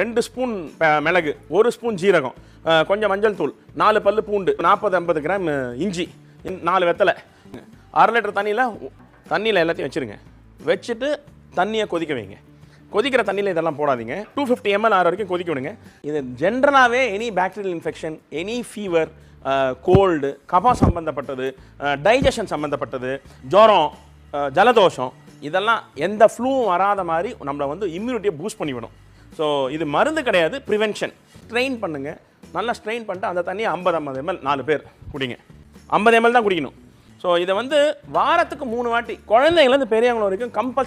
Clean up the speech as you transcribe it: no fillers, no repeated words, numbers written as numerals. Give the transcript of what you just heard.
2 spoon மிளகு, 1 spoon ஜீரகம், கொஞ்சம் மஞ்சள் தூள், 4 பல்லு பூண்டு, 40-50 கிராம் இஞ்சி, 4 வெத்தலை, 1/2 லிட்டர் தண்ணியில் எல்லாத்தையும் வச்சுருங்க. வச்சுட்டு தண்ணியை கொதிக்க வைங்க. கொதிக்கிற தண்ணியில் இதெல்லாம் போடாதீங்க. 250 ml ஆகிற வரைக்கும் கொதிக்க விடுங்க. இது ஜென்ரலாகவே any bacterial infection, any fever, cold, கபம் சம்மந்தப்பட்டது, டைஜஷன் சம்மந்தப்பட்டது, ஜுரம், ஜலதோஷம், இதெல்லாம் எந்த ஃப்ளூவும் வராத மாதிரி நம்மளை வந்து இம்யூனிட்டியை பூஸ்ட் பண்ணிவிடும். ஸோ இது மருந்து கிடையாது, ப்ரிவென்ஷன். ஸ்ட்ரெயின் பண்ணுங்கள். நல்லா ஸ்ட்ரெயின் பண்ணிட்டு அந்த தண்ணியை 50 ml 4 பேர் குடிங்க. 50 ml தான் குடிக்கணும். ஸோ இதை வந்து வாரத்துக்கு 3 வாட்டி குழந்தைங்கலேருந்து பெரியவங்க வரைக்கும் கம்பல்சரி